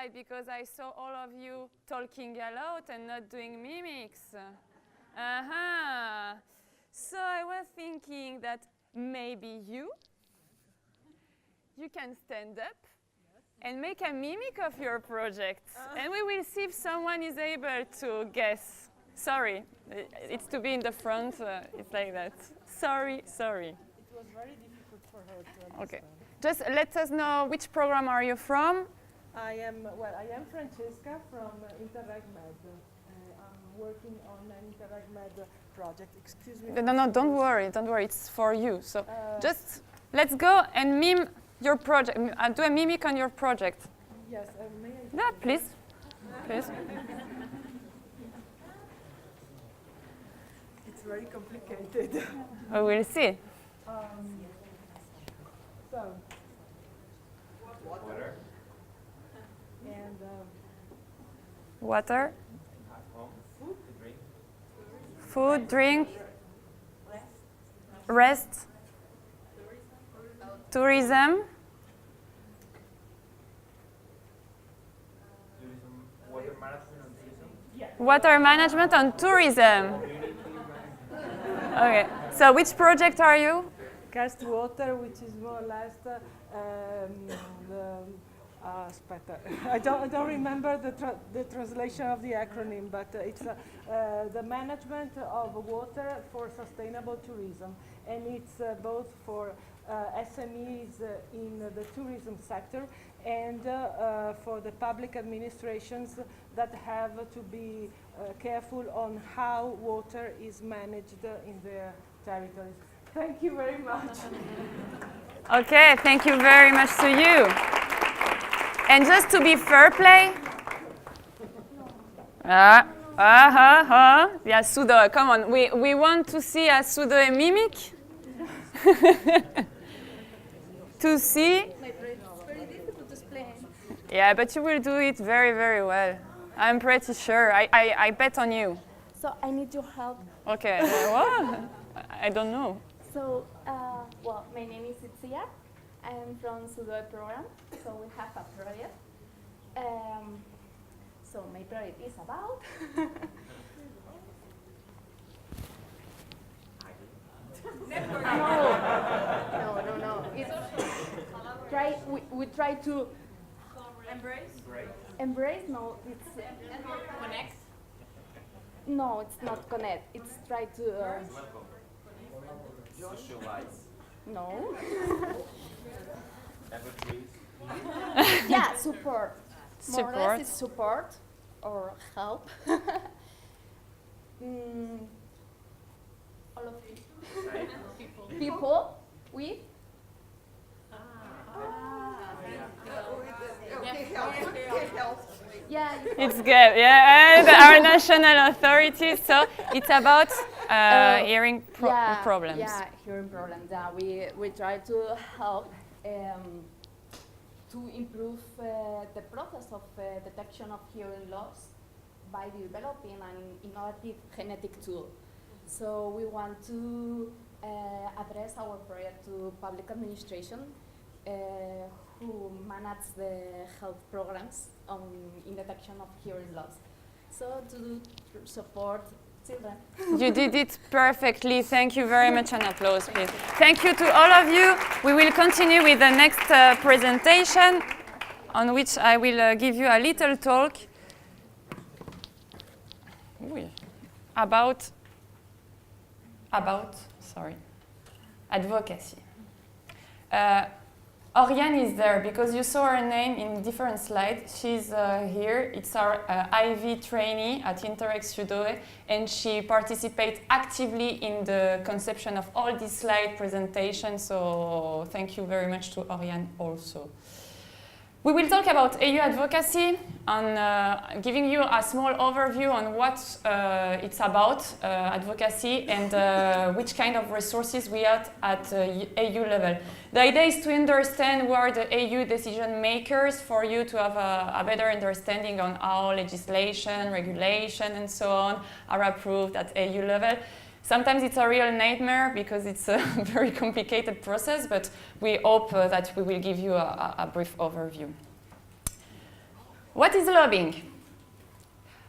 slide because I saw all of you talking a lot and not doing mimics. So I was thinking that maybe you can stand up and make a mimic of your project. And we will see if someone is able to guess. Sorry, it's to be in the front. It's like that. Sorry. It was very difficult for her to understand. Okay. Just let us know which program are you from? I am Francesca from Interreg Med. I'm working on an Interreg Med project. Excuse me. No, don't worry. It's for you. So just let's go and mime your project. Do a mimic on your project. Yes, may I? Yeah, please. It's very complicated. We will see. So. Water. And water. Food, drink. Rest. Tourism. Water management and tourism. Okay. So which project are you? Cast water, which is more or less I don't remember the translation of the acronym, but it's the management of water for sustainable tourism, and it's both for SMEs in the tourism sector and for the public administrations that have to be careful on how water is managed in their territories. Thank you very much. Okay, thank you very much to you. And just to be fair play. Yeah, pseudo, come on. We want to see a pseudo mimic. To see. It's very difficult to explain. Yeah, but you will do it very, very well. I'm pretty sure. I bet on you. So I need your help. Okay, what? I don't know. So, my name is Itziar. I'm from Sudoe program. So we have a project. So my project is about. No. We try to embrace. No, it's Connect. No, it's not connect. It's try to. Socialize. No. Advocacy. Yeah, support. More or less it's support or help. All of you. People with. Yeah. It's good, yeah, and our national authorities. So it's about hearing problems. Yeah, hearing problems. Yeah, we try to help to improve the process of detection of hearing loss by developing an innovative genetic tool. So we want to address our project to public administration who manage the health programs in detection of hearing loss. So to support children. You did it perfectly. Thank you very much. An applause, please. Thank you to all of you. We will continue with the next presentation on which I will give you a little talk about advocacy. Oriane is there because you saw her name in different slides. She's here. It's our IV trainee at Interreg Sudoe, and she participates actively in the conception of all these slide presentations. So thank you very much to Oriane also. We will talk about EU advocacy and giving you a small overview on what it's about, advocacy, and which kind of resources we have at EU level. The idea is to understand who are the EU decision makers for you to have a better understanding on how legislation, regulation, and so on are approved at EU level. Sometimes it's a real nightmare because it's a very complicated process, but we hope that we will give you a brief overview. What is lobbying?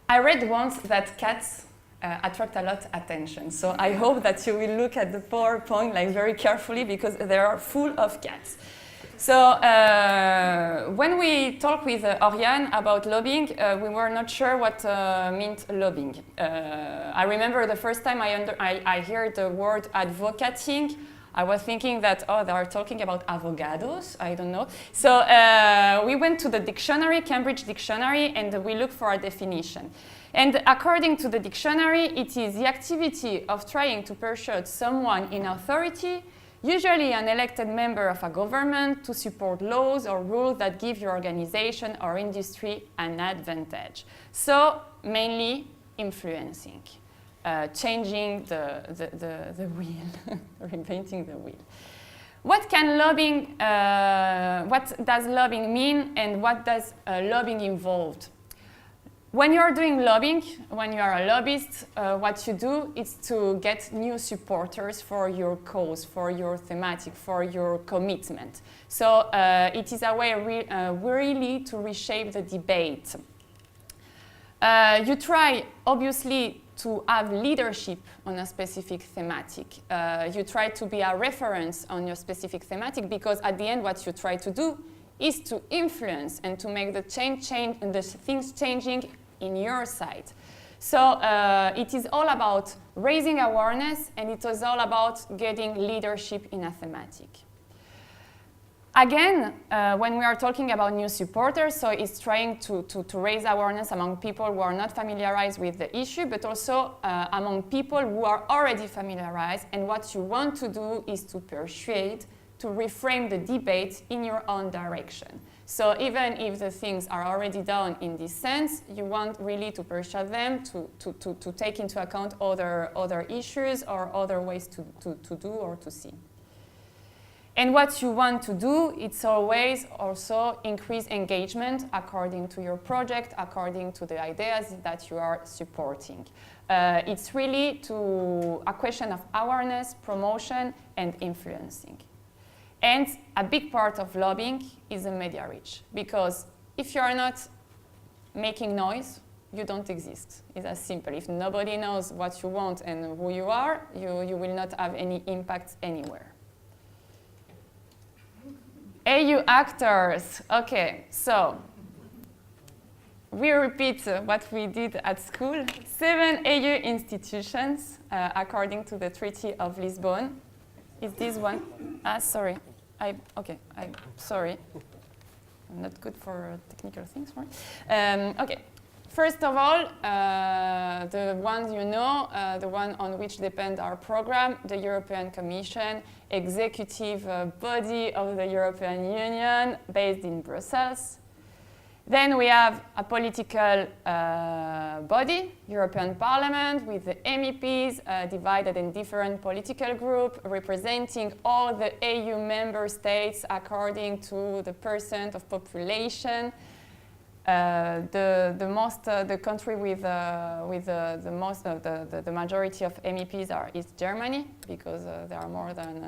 I read once that cats attract a lot attention. So I hope that you will look at the PowerPoint like very carefully because they are full of cats. So when we talked with Oriane about lobbying, we were not sure what meant lobbying. I remember the first time I heard the word advocating, I was thinking that, oh, they are talking about avocados, I don't know. So we went to the dictionary, Cambridge Dictionary, and we looked for a definition. And according to the dictionary, it is the activity of trying to persuade someone in authority, usually an elected member of a government, to support laws or rules that give your organization or industry an advantage. So mainly influencing, changing the wheel, reinventing the wheel. What does lobbying mean, and what does lobbying involve? When you're doing lobbying, when you are a lobbyist, what you do is to get new supporters for your cause, for your thematic, for your commitment. So it is a way really to reshape the debate. You try, obviously, to have leadership on a specific thematic. You try to be a reference on your specific thematic because at the end what you try to do is to influence and to make the things changing in your side. So it is all about raising awareness, and it is all about getting leadership in a thematic. Again, when we are talking about new supporters, so it's trying to raise awareness among people who are not familiarized with the issue, but also among people who are already familiarized, and what you want to do is to persuade, to reframe the debate in your own direction. So even if the things are already done in this sense, you want really to persuade them to take into account other issues or other ways to do or to see. And what you want to do, it's always also increase engagement according to your project, according to the ideas that you are supporting. It's really a question of awareness, promotion, and influencing. And a big part of lobbying is the media reach, because if you are not making noise, you don't exist. It's as simple. If nobody knows what you want and who you are, you will not have any impact anywhere. AU actors. Okay, so we repeat what we did at school. 7 AU institutions, according to the Treaty of Lisbon. Is this one? Sorry. I'm sorry. I'm not good for technical things, right? Okay. First of all, the ones you know, the one on which depend our program, the European Commission, executive body of the European Union, based in Brussels. Then we have a political body, European Parliament, with the MEPs divided in different political groups, representing all the EU member states according to the percent of population. The country with the majority of MEPs is Germany, because there are more than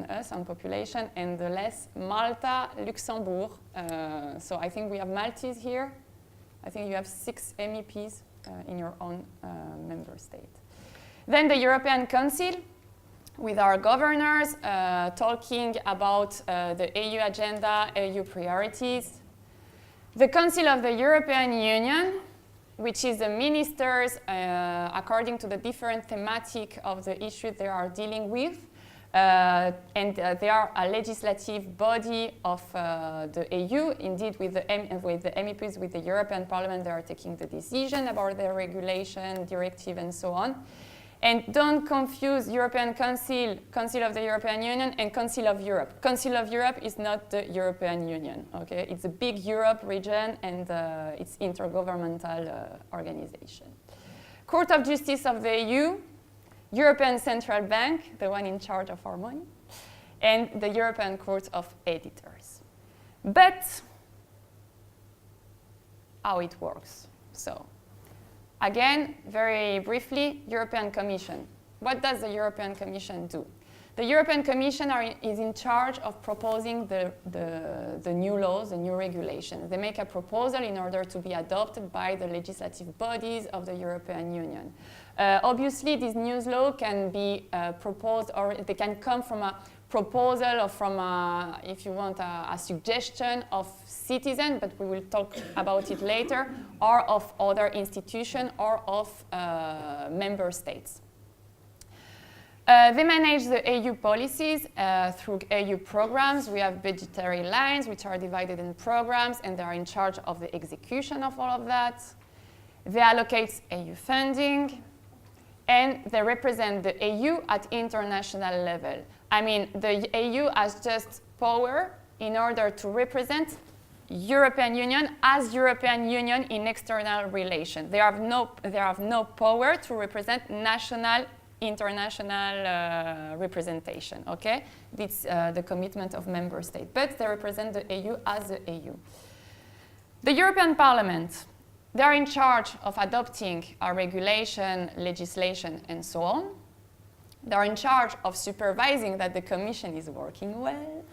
us on population, and the less Malta, Luxembourg. So I think we have Maltese here. I think you have 6 MEPs in your own member state. Then the European Council, with our governors talking about the EU agenda, EU priorities. The Council of the European Union, which is the ministers according to the different thematic of the issue they are dealing with. And they are a legislative body of the EU. Indeed, with the MEPs, with the European Parliament, they are taking the decision about their regulation, directive, and so on. And don't confuse European Council, Council of the European Union, and Council of Europe. Council of Europe is not the European Union, okay? It's a big Europe region, and it's intergovernmental organization. Court of Justice of the EU, European Central Bank, the one in charge of our money, and the European Court of Editors. But how it works? So, again, very briefly, European Commission. What does the European Commission do? The European Commission is in charge of proposing the new laws, the new regulations. They make a proposal in order to be adopted by the legislative bodies of the European Union. Obviously, this new law can be proposed, or they can come from a proposal or from, if you want, a suggestion of citizens, but we will talk about it later, or of other institutions or of member states. They manage the EU policies through EU programs. We have budgetary lines which are divided in programs, and they are in charge of the execution of all of that. They allocate EU funding, and they represent the EU at international level. I mean, the EU has just power in order to represent European Union as European Union in external relations. They have no power to represent national international representation, okay? It's the commitment of member states, but they represent the EU as the EU. The European Parliament, they are in charge of adopting our regulation, legislation, and so on. They are in charge of supervising that the Commission is working well,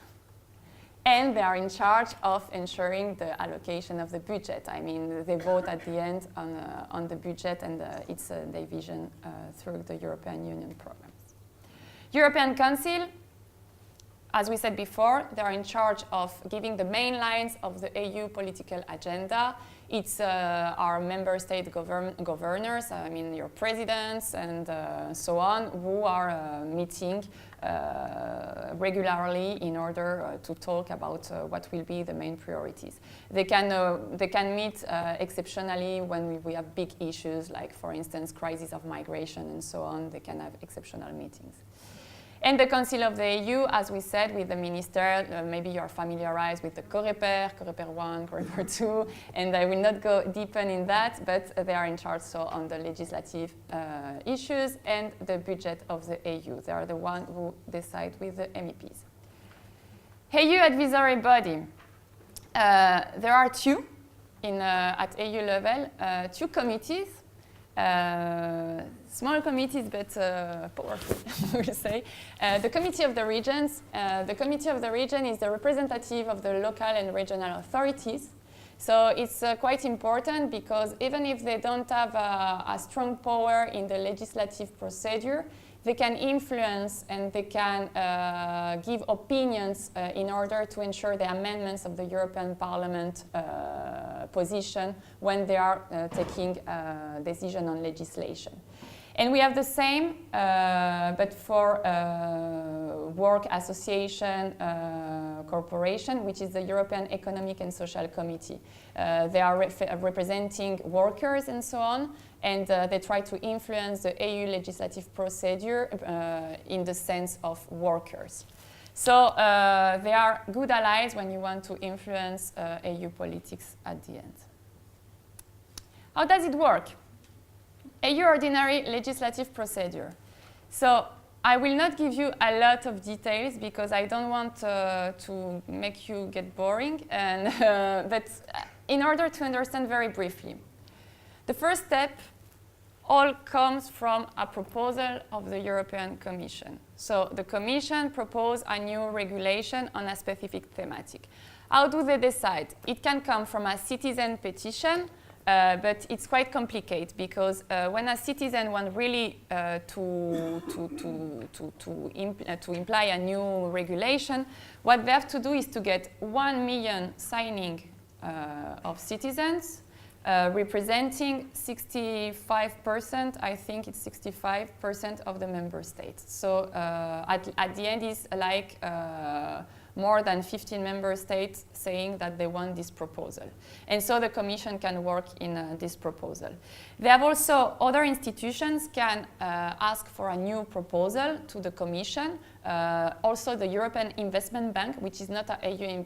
and they are in charge of ensuring the allocation of the budget. I mean, they vote at the end on the budget and its division through the European Union programs. European Council, as we said before, they are in charge of giving the main lines of the EU political agenda. It's our member state governors, I mean your presidents and so on, who are meeting regularly in order to talk about what will be the main priorities. They can meet exceptionally when we have big issues, like for instance crisis of migration and so on. They can have exceptional meetings. And the Council of the EU, as we said, with the minister, maybe you're familiarized with the COREPER, COREPER 1, COREPER 2, and I will not go deeper in that, but they are in charge so on the legislative issues and the budget of the EU. They are the ones who decide with the MEPs. EU advisory body. There are two at EU level, two committees. Small committees, but powerful, we will say. The Committee of the Regions. The Committee of the Region is the representative of the local and regional authorities. So it's quite important because even if they don't have a strong power in the legislative procedure, they can influence and they can give opinions in order to ensure the amendments of the European Parliament position when they are taking a decision on legislation. And we have the same, but for work association corporation, which is the European Economic and Social Committee. They are representing workers and so on, and they try to influence the EU legislative procedure in the sense of workers. So they are good allies when you want to influence EU politics at the end. How does it work? EU ordinary legislative procedure. So I will not give you a lot of details because I don't want to make you get boring, and, but in order to understand very briefly, the first step all comes from a proposal of the European Commission. So the Commission proposed a new regulation on a specific thematic. How do they decide? It can come from a citizen petition, but it's quite complicated because when a citizen wants really to imply a new regulation, what they have to do is to get 1 million signing of citizens, representing 65%, I think it's 65% of the member states. So at the end is like more than 15 member states saying that they want this proposal. And so the Commission can work in this proposal. They have also other institutions can ask for a new proposal to the Commission. Also the European Investment Bank, which is not an EU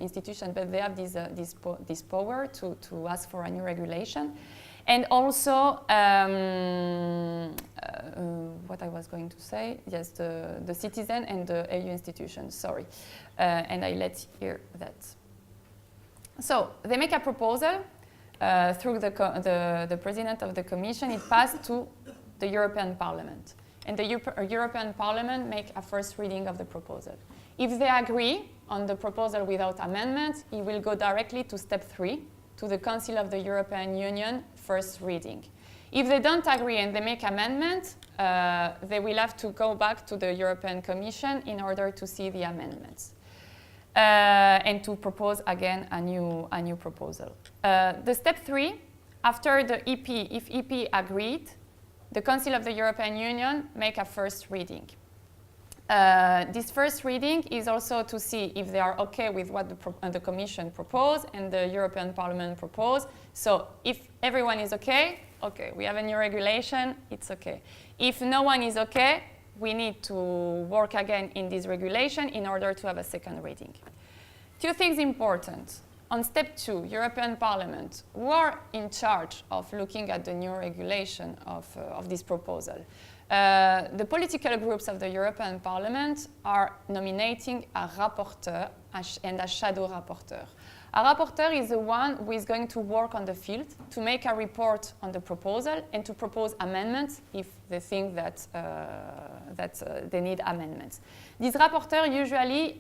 institution, but they have this power to ask for a new regulation. And also, what I was going to say, yes, the citizen and the EU institutions, sorry. And I let hear that. So they make a proposal through the President of the Commission. It passed to the European Parliament. and the European Parliament make a first reading of the proposal. If they agree on the proposal without amendment, it will go directly to step 3, to the Council of the European Union, first reading. If they don't agree and they make amendment, they will have to go back to the European Commission in order to see the amendments and to propose again a new proposal. The step 3, after the EP, if EP agreed, the Council of the European Union make a first reading. This first reading is also to see if they are okay with what the Commission proposed and the European Parliament proposed. So if everyone is okay, we have a new regulation, it's okay. If no one is okay, we need to work again in this regulation in order to have a second reading. Two things important. On step 2, European Parliament, who are in charge of looking at the new regulation of this proposal. The political groups of the European Parliament are nominating a rapporteur and a shadow rapporteur. A rapporteur is the one who is going to work on the field to make a report on the proposal and to propose amendments if they think that, they need amendments. This rapporteur usually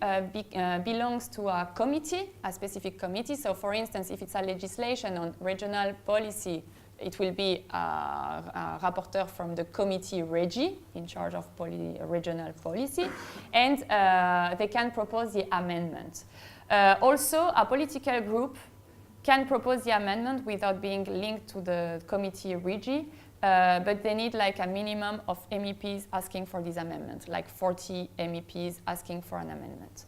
belongs to a committee, a specific committee. So for instance, if it's a legislation on regional policy, it will be a rapporteur from the committee REGI, in charge of regional policy, and they can propose the amendment. Also, a political group can propose the amendment without being linked to the committee REGI, but they need like a minimum of MEPs asking for this amendment, like 40 MEPs asking for an amendment.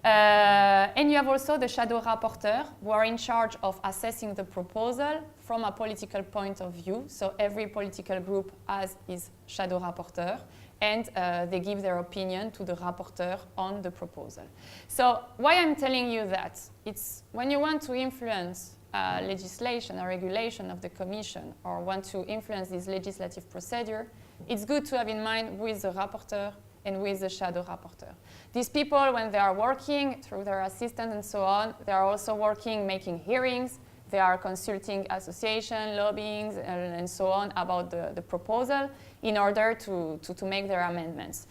And you have also the shadow rapporteur, who are in charge of assessing the proposal from a political point of view. So every political group has its shadow rapporteur, and they give their opinion to the rapporteur on the proposal. So why I'm telling you that? It's when you want to influence legislation or regulation of the Commission, or want to influence this legislative procedure, it's good to have in mind who is the rapporteur and with the shadow rapporteur. These people, when they are working through their assistant and so on, they are also working, making hearings, they are consulting association, lobbying, and so on about the proposal in order to make their amendments.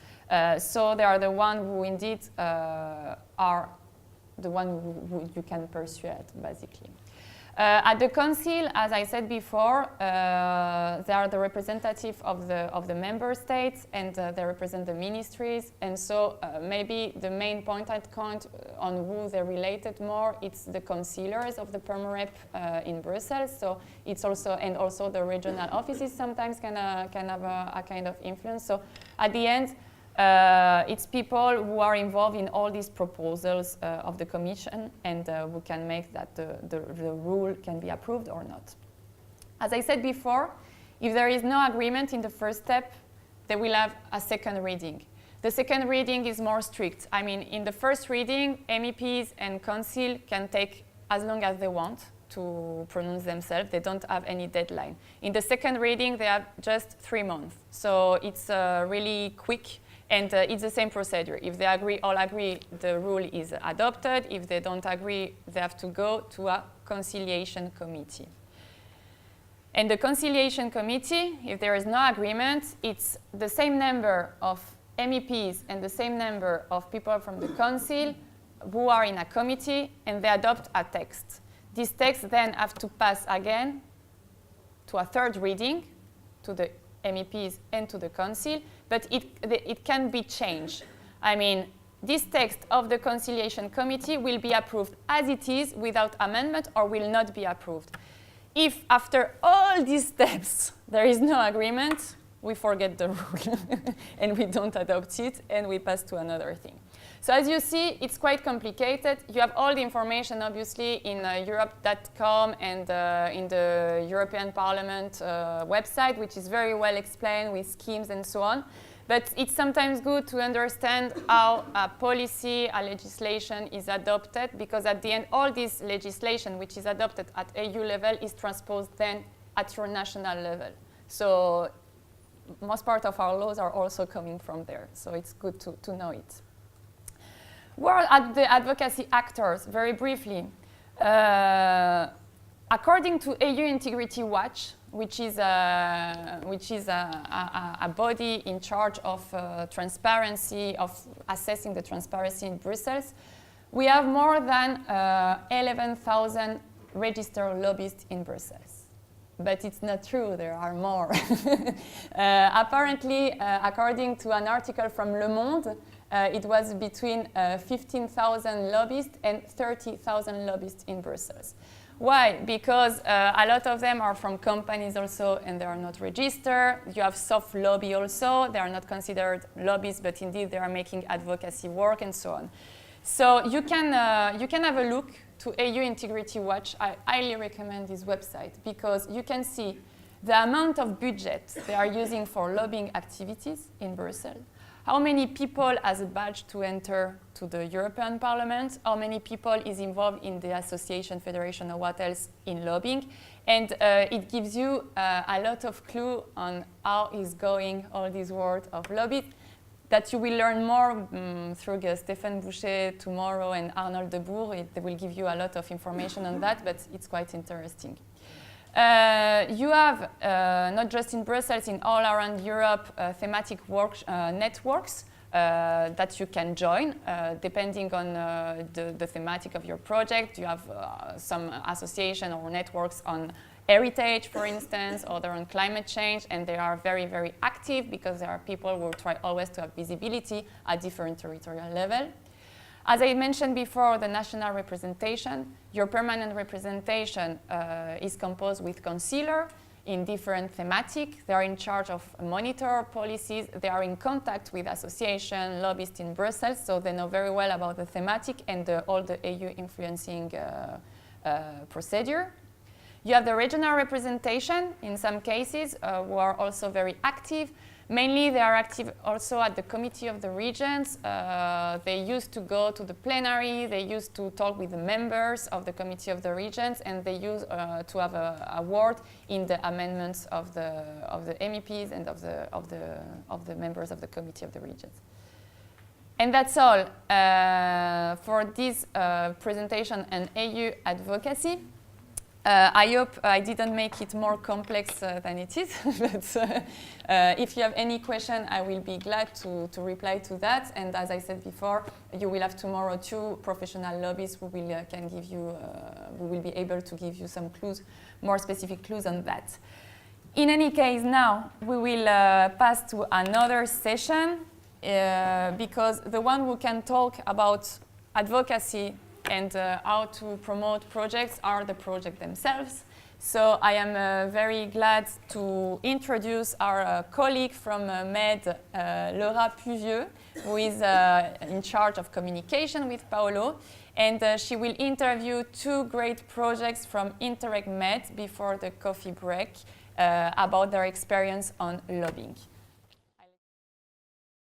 So they are the one who indeed are the one who you can persuade, basically. At the Council, as I said before, they are the representative of the member states, and they represent the ministries. And so maybe the main point I'd count on who they related more, it's the councillors of the Permarep in Brussels. So it's also, and also the regional offices sometimes can have a kind of influence. So at the end, it's people who are involved in all these proposals of the Commission, and who can make that the rule can be approved or not. As I said before, if there is no agreement in the first step, they will have a second reading. The second reading is more strict. I mean, in the first reading, MEPs and Council can take as long as they want to pronounce themselves. They don't have any deadline. In the second reading, they have just 3 months. So it's really quick. And it's the same procedure. If they agree, all agree, the rule is adopted. If they don't agree, they have to go to a conciliation committee. And the conciliation committee, if there is no agreement, it's the same number of MEPs and the same number of people from the Council who are in a committee, and they adopt a text. This text then have to pass again to a third reading, to the MEPs and to the Council, but it can be changed. I mean, this text of the Conciliation Committee will be approved as it is without amendment, or will not be approved. If after all these steps there is no agreement, we forget the rule and we don't adopt it, and we pass to another thing. So as you see, it's quite complicated. You have all the information, obviously, in Europe.com and in the European Parliament website, which is very well explained with schemes and so on. But it's sometimes good to understand how a policy, a legislation is adopted, because at the end, all this legislation which is adopted at EU level is transposed then at your national level. So most part of our laws are also coming from there. So it's good to know it. Who are the advocacy actors? Very briefly. According to EU Integrity Watch, which is a body in charge of transparency, of assessing the transparency in Brussels, we have more than 11,000 registered lobbyists in Brussels. But it's not true, there are more. Apparently, according to an article from Le Monde, it was between 15,000 lobbyists and 30,000 lobbyists in Brussels. Why? Because a lot of them are from companies also and they are not registered. You have soft lobby also, they are not considered lobbyists, but indeed they are making advocacy work and so on. So you can have a look to EU Integrity Watch. I highly recommend this website because you can see the amount of budget they are using for lobbying activities in Brussels, how many people has a badge to enter to the European Parliament, how many people is involved in the association, federation, or what else in lobbying. And it gives you a lot of clue on how is going all this world of lobby that you will learn more through Stéphane Boucher tomorrow and Arnold de Boer. They will give you a lot of information on that, but it's quite interesting. You have, not just in Brussels, in all around Europe, thematic networks that you can join, depending on the thematic of your project. You have some association or networks on heritage, for instance, or they're on climate change, and they are very, very active because there are people who try always to have visibility at different territorial level. As I mentioned before, the national representation, your permanent representation is composed with concealers in different thematic. They are in charge of monitor policies. They are in contact with association, lobbyists in Brussels, so they know very well about the thematic and all the EU influencing procedure. You have the regional representation in some cases who are also very active. Mainly, they are active also at the Committee of the Regions. They used to go to the plenary. They used to talk with the members of the Committee of the Regions, and they used to have a word in the amendments of the MEPs and of the members of the Committee of the Regions. And that's all for this presentation on EU advocacy. I hope I didn't make it more complex than it is, but if you have any question, I will be glad to reply to that. And as I said before, you will have tomorrow 2 professional lobbyists who will who will be able to give you some clues, more specific clues on that. In any case, now we will pass to another session because the one who can talk about advocacy and how to promote projects are the projects themselves. So I am very glad to introduce our colleague from MED, Laura Puvieux, who is in charge of communication with Paolo. And she will interview 2 great projects from Interreg MED before the coffee break about their experience on lobbying.